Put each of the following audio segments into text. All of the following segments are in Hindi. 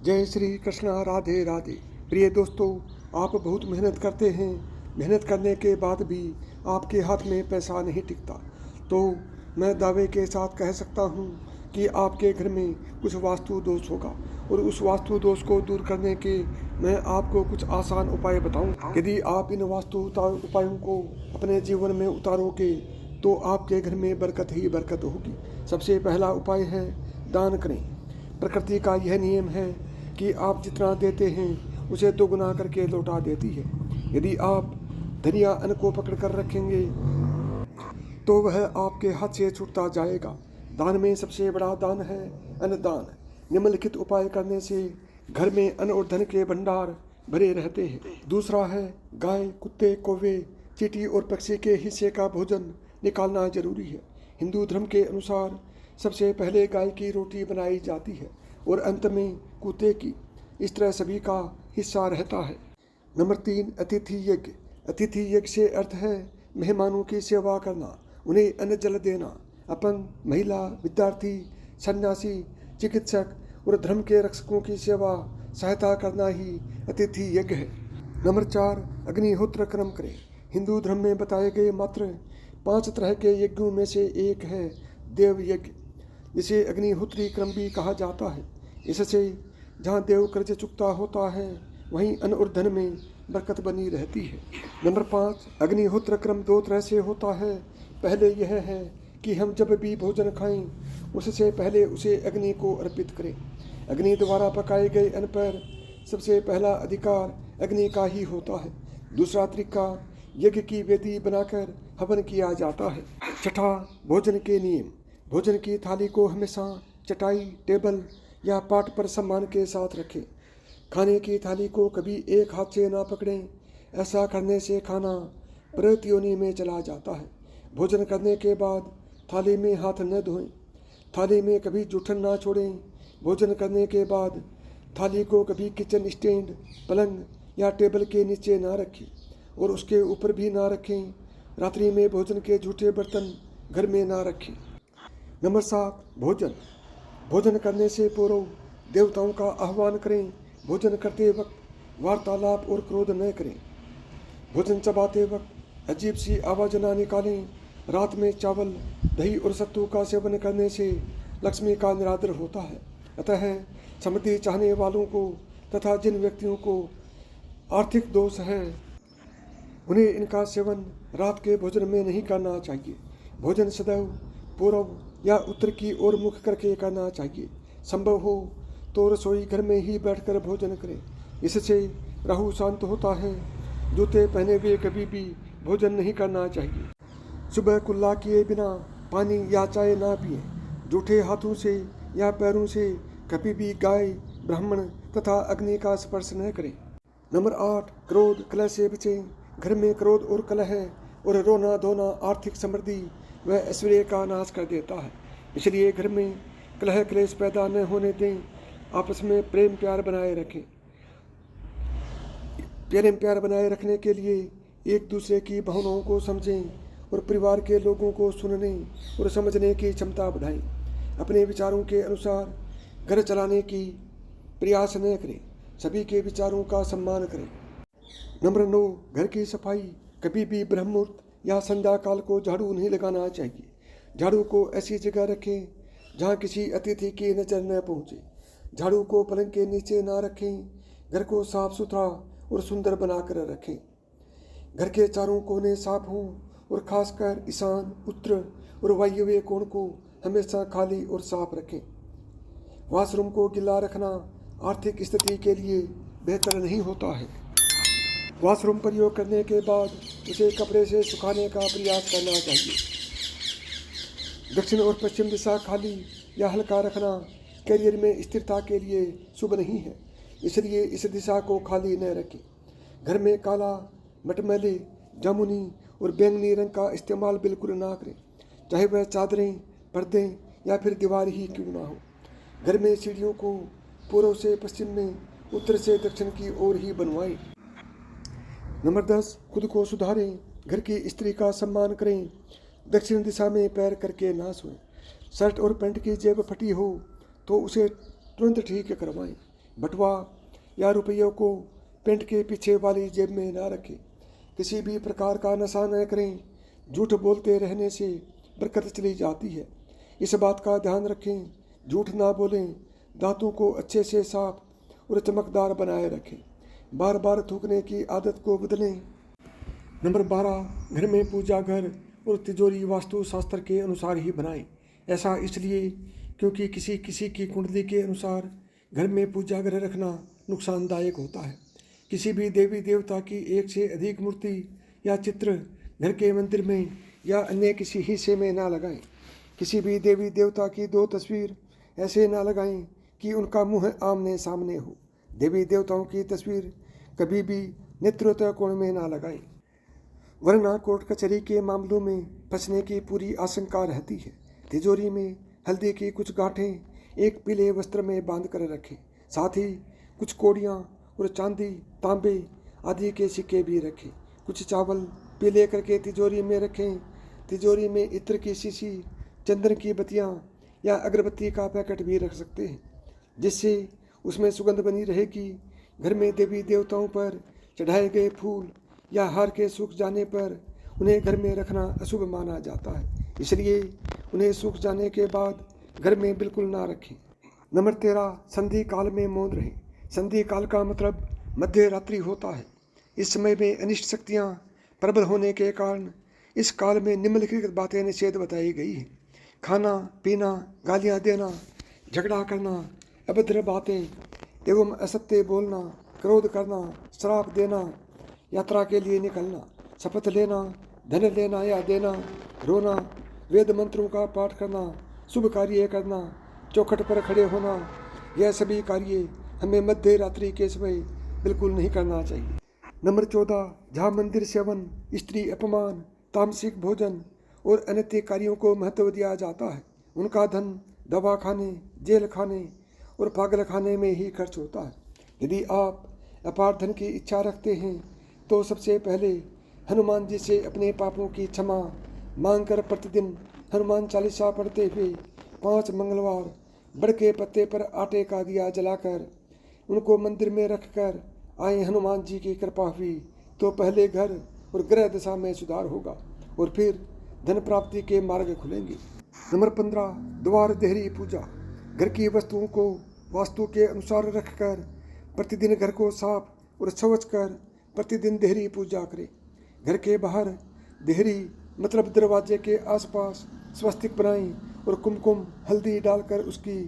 जय श्री कृष्णा, राधे राधे। प्रिय दोस्तों, आप बहुत मेहनत करते हैं। मेहनत करने के बाद भी आपके हाथ में पैसा नहीं टिकता, तो मैं दावे के साथ कह सकता हूँ कि आपके घर में कुछ वास्तु दोष होगा। और उस वास्तु दोष को दूर करने के मैं आपको कुछ आसान उपाय बताऊँ। यदि आप इन वास्तु उपायों को अपने जीवन में उतारोगे तो आपके घर में बरकत ही बरकत होगी। सबसे पहला उपाय है दान करें। प्रकृति का यह नियम है कि आप जितना देते हैं उसे दोगुना करके लौटा देती है। यदि आप धनिया अन्न को पकड़ कर रखेंगे तो वह आपके हाथ से छूटता जाएगा। दान में सबसे बड़ा दान है अन्नदान। निम्नलिखित उपाय करने से घर में अन्न और धन के भंडार भरे रहते हैं। दूसरा है गाय, कुत्ते, कौवे, चींटी और पक्षी के हिस्से का भोजन निकालना जरूरी है। हिंदू धर्म के अनुसार सबसे पहले गाय की रोटी बनाई जाती है और अंत में कुत्ते की। इस तरह सभी का हिस्सा रहता है। नंबर 3, अतिथि यज्ञ। अतिथि यज्ञ से अर्थ है मेहमानों की सेवा करना, उन्हें अन्न जल देना। अपंग, महिला, विद्यार्थी, सन्यासी, चिकित्सक और धर्म के रक्षकों की सेवा सहायता करना ही अतिथि यज्ञ है। नंबर 4, अग्निहोत्र कर्म करें। हिंदू धर्म में बताए गए मात्र 5 तरह के यज्ञों में से एक है देव यज्ञ, जिसे अग्निहोत्री क्रम भी कहा जाता है। इससे जहाँ देव कर्ज चुकता होता है वहीं अन्न और धन में बरकत बनी रहती है। नंबर 5, अग्निहोत्र क्रम 2 तरह से होता है। पहले यह है कि हम जब भी भोजन खाएं उससे पहले उसे अग्नि को अर्पित करें। अग्नि द्वारा पकाए गए अन्न पर सबसे पहला अधिकार अग्नि का ही होता है। दूसरा तरीका यज्ञ की वेदी बनाकर हवन किया जाता है। छठा, भोजन के नियम। भोजन की थाली को हमेशा चटाई, टेबल या पाट पर सम्मान के साथ रखें। खाने की थाली को कभी एक हाथ से ना पकड़ें, ऐसा करने से खाना प्रेत योनि में चला जाता है। भोजन करने के बाद थाली में हाथ न धोएं। थाली में कभी जूठन ना छोड़ें। भोजन करने के बाद थाली को कभी किचन स्टैंड, पलंग या टेबल के नीचे ना रखें और उसके ऊपर भी ना रखें। रात्रि में भोजन के जूठे बर्तन घर में ना रखें। नंबर 7, भोजन। भोजन करने से पूर्व देवताओं का आह्वान करें। भोजन करते वक्त वार्तालाप और क्रोध न करें। भोजन चबाते वक्त अजीब सी आवाज़ ना निकालें। रात में चावल, दही और सत्तू का सेवन करने से लक्ष्मी का निरादर होता है। अतः समृद्धि चाहने वालों को तथा जिन व्यक्तियों को आर्थिक दोष है उन्हें इनका सेवन रात के भोजन में नहीं करना चाहिए। भोजन सदैव पूर्व या उत्तर की ओर मुख करके करना चाहिए। संभव हो तो रसोई घर में ही बैठकर भोजन करें। इससे राहु शांत होता है। जूते पहने हुए कभी भी भोजन नहीं करना चाहिए। सुबह कुल्ला किए बिना पानी या चाय ना पिएं। जूठे हाथों से या पैरों से कभी भी गाय, ब्राह्मण तथा अग्नि का स्पर्श न करें। नंबर 8, क्रोध कलह से बचें। घर में क्रोध और कलह और रोना धोना आर्थिक समृद्धि व ऐश्वर्य का नाश कर देता है। इसलिए घर में कलह क्लेश पैदा न होने दें। आपस में प्रेम प्यार बनाए रखें। प्रेम प्यार बनाए रखने के लिए एक दूसरे की भावनाओं को समझें और परिवार के लोगों को सुनने और समझने की क्षमता बढ़ाएं। अपने विचारों के अनुसार घर चलाने की प्रयास न करें। सभी के विचारों का सम्मान करें। नंबर 9, घर की सफाई। कभी भी ब्रह्म मुहूर्त या संध्या काल को झाड़ू नहीं लगाना चाहिए। झाड़ू को ऐसी जगह रखें जहाँ किसी अतिथि की नज़र न पहुँचे। झाड़ू को पलंग के नीचे ना रखें। घर को साफ सुथरा और सुंदर बनाकर रखें। घर के चारों कोने साफ हों और खासकर ईशान, उत्तर और वायव्य कोण को हमेशा खाली और साफ रखें। वॉशरूम को गिला रखना आर्थिक स्थिति के लिए बेहतर नहीं होता है। वॉशरूम प्रयोग करने के बाद उसे कपड़े से सुखाने का प्रयास करना चाहिए। दक्षिण और पश्चिम दिशा खाली या हल्का रखना करियर में स्थिरता के लिए शुभ नहीं है, इसलिए इस दिशा को खाली न रखें। घर में काला, मटमैले, जामुनी और बैंगनी रंग का इस्तेमाल बिल्कुल ना करें, चाहे वह चादरें, पर्दे या फिर दीवार ही क्यों ना हो। घर में सीढ़ियों को पूर्व से पश्चिम में, उत्तर से दक्षिण की ओर ही बनवाएं। नंबर 10, खुद को सुधारें। घर की स्त्री का सम्मान करें। दक्षिण दिशा में पैर करके ना सोएं। शर्ट और पैंट की जेब फटी हो तो उसे तुरंत ठीक करवाएं। बटुआ या रुपयों को पेंट के पीछे वाली जेब में ना रखें। किसी भी प्रकार का नशा न करें। झूठ बोलते रहने से बरकत चली जाती है, इस बात का ध्यान रखें। झूठ ना बोलें। दांतों को अच्छे से साफ और चमकदार बनाए रखें। बार बार थूकने की आदत को बदलें। नंबर 12, घर में पूजा घर और तिजोरी वास्तु शास्त्र के अनुसार ही बनाएं। ऐसा इसलिए क्योंकि किसी किसी की कुंडली के अनुसार घर में पूजा घर रखना नुकसानदायक होता है। किसी भी देवी देवता की एक से अधिक मूर्ति या चित्र घर के मंदिर में या अन्य किसी हिस्से में ना लगाएं। किसी भी देवी देवता की 2 तस्वीर ऐसे ना लगाएं कि उनका मुंह आमने सामने हो। देवी देवताओं की तस्वीर कभी भी नेत्रोत्तर कोण में ना लगाएं, वरना कोर्ट कचहरी के मामलों में फंसने की पूरी आशंका रहती है। तिजोरी में हल्दी की कुछ गांठें एक पीले वस्त्र में बांध कर रखें। साथ ही कुछ कौड़ियाँ और चांदी, तांबे आदि के सिक्के भी रखें। कुछ चावल पीले करके तिजोरी में रखें। तिजोरी में इत्र की शीशी, चंदन की बत्तियाँ या अगरबत्ती का पैकेट भी रख सकते हैं, जिससे उसमें सुगंध बनी रहेगी। घर में देवी देवताओं पर चढ़ाए गए फूल या हार के सूख जाने पर उन्हें घर में रखना अशुभ माना जाता है, इसलिए उन्हें सूख जाने के बाद घर में बिल्कुल ना रखें। नंबर 13, संधि काल में मौन रहें। संधि काल का मतलब मध्य रात्रि होता है। इस समय में अनिष्ट शक्तियाँ प्रबल होने के कारण इस काल में निम्नलिखित बातें निषेध बताई गई हैं। खाना पीना, गालियाँ देना, झगड़ा करना, अभद्र बातें एवं असत्य बोलना, क्रोध करना, श्राप देना, यात्रा के लिए निकलना, शपथ लेना, धन लेना या देना, रोना, वेद मंत्रों का पाठ करना, शुभ कार्य करना, चौखट पर खड़े होना, यह सभी कार्य हमें मध्य रात्रि के समय बिल्कुल नहीं करना चाहिए। नंबर 14, जहाँ मंदिर सेवन, स्त्री अपमान, तामसिक भोजन और अनैतिक कार्यों को महत्व दिया जाता है, उनका धन दवा खाने, जेल खाने और पागल खाने में ही खर्च होता है। यदि आप अपार धन की इच्छा रखते हैं तो सबसे पहले हनुमान जी से अपने पापों की क्षमा मांगकर प्रतिदिन हनुमान चालीसा पढ़ते हुए 5 मंगलवार बड़ के पत्ते पर आटे का दिया जलाकर उनको मंदिर में रखकर आए। हनुमान जी की कृपा हुई तो पहले घर और ग्रह दशा में सुधार होगा और फिर धन प्राप्ति के मार्ग खुलेंगे। नंबर 15, द्वार देहरी पूजा। घर की वस्तुओं को वास्तु के अनुसार रखकर प्रतिदिन घर को साफ और स्वच्छ कर प्रतिदिन देहरी पूजा करें। घर के बाहर देहरी मतलब दरवाजे के आसपास स्वस्तिक बनाएं और कुमकुम हल्दी डालकर उसकी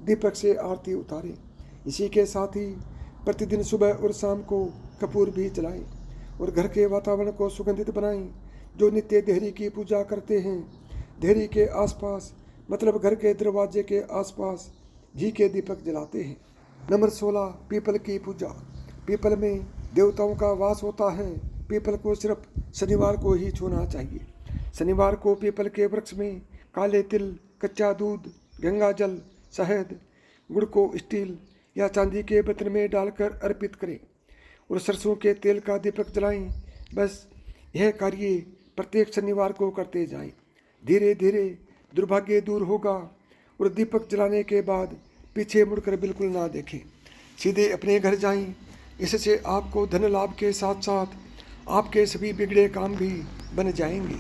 दीपक से आरती उतारें। इसी के साथ ही प्रतिदिन सुबह और शाम को कपूर भी जलाएं और घर के वातावरण को सुगंधित बनाएं। जो नित्य देहरी की पूजा करते हैं, देहरी के आसपास मतलब घर के दरवाजे के आसपास घी के दीपक जलाते हैं। नंबर 16, पीपल की पूजा। पीपल में देवताओं का वास होता है। पीपल को सिर्फ शनिवार को ही छूना चाहिए। शनिवार को पीपल के वृक्ष में काले तिल, कच्चा दूध, गंगा जल, शहद, गुड़ को स्टील या चांदी के बर्तन में डालकर अर्पित करें और सरसों के तेल का दीपक जलाएं। बस यह कार्य प्रत्येक शनिवार को करते जाएं। धीरे धीरे दुर्भाग्य दूर होगा और दीपक जलाने के बाद पीछे मुड़कर बिल्कुल ना देखें, सीधे अपने घर जाएं। इससे आपको धन लाभ के साथ साथ आपके सभी बिगड़े काम भी बन जाएंगे।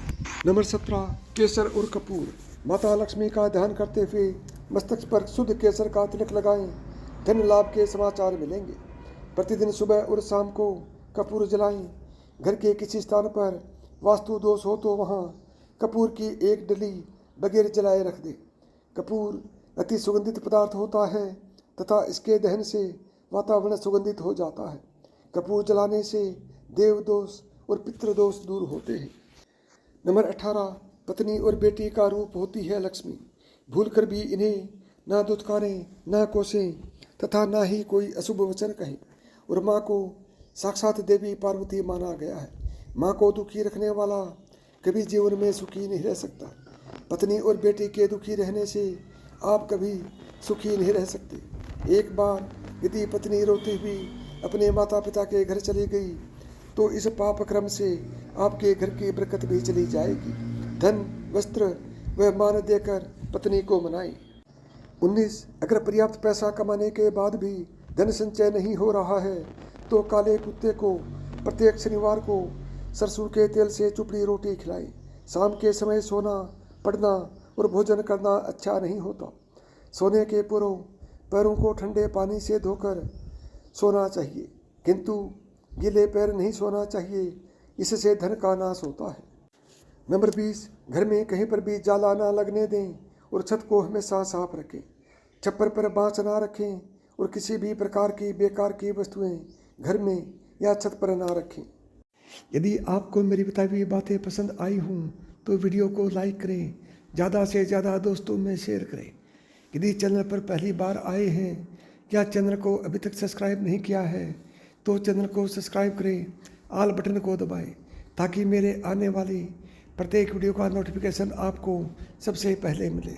नंबर 17, केसर और कपूर। माता लक्ष्मी का ध्यान करते हुए मस्तक पर शुद्ध केसर का तिलक लगाएं। धन लाभ के समाचार मिलेंगे। प्रतिदिन सुबह और शाम को कपूर जलाएं। घर के किसी स्थान पर वास्तु दोष हो तो वहाँ कपूर की एक डली बगैर जलाए रख दें। कपूर अति सुगंधित पदार्थ होता है तथा इसके दहन से वातावरण सुगंधित हो जाता है। कपूर जलाने से देव दोष और पितृदोष दूर होते हैं। नंबर 18, पत्नी और बेटी का रूप होती है लक्ष्मी। भूलकर भी इन्हें ना दुत्कारें, ना कोसें तथा ना ही कोई अशुभ वचन कहें। और माँ को साक्षात देवी पार्वती माना गया है। माँ को दुखी रखने वाला कभी जीवन में सुखी नहीं रह सकता। पत्नी और बेटी के दुखी रहने से आप कभी सुखी नहीं रह सकते। एक बार यदि पत्नी रोती हुई अपने माता पिता के घर चली गई तो इस पाप क्रम से आपके घर की बरकत भी चली जाएगी। धन, वस्त्र व मान देकर पत्नी को मनाएं। 19, अगर पर्याप्त पैसा कमाने के बाद भी धन संचय नहीं हो रहा है तो काले कुत्ते को प्रत्येक शनिवार को सरसों के तेल से चुपड़ी रोटी खिलाएं। शाम के समय सोना, पढ़ना और भोजन करना अच्छा नहीं होता। सोने के पूर्व पैरों को ठंडे पानी से धोकर सोना चाहिए, किंतु गीले पैर नहीं सोना चाहिए, इससे धन का नाश होता है। नंबर 20, घर में कहीं पर भी जाला ना लगने दें और छत को हमेशा साफ रखें। छप्पर पर बाँस ना रखें और किसी भी प्रकार की बेकार की वस्तुएं घर में या छत पर ना रखें। यदि आपको मेरी बताई हुई बातें पसंद आई हों तो वीडियो को लाइक करें, ज़्यादा से ज़्यादा दोस्तों में शेयर करें। यदि चैनल पर पहली बार आए हैं या चैनल को अभी तक सब्सक्राइब नहीं किया है तो चैनल को सब्सक्राइब करें, ऑल बटन को दबाएं ताकि मेरे आने वाली प्रत्येक वीडियो का नोटिफिकेशन आपको सबसे पहले मिले।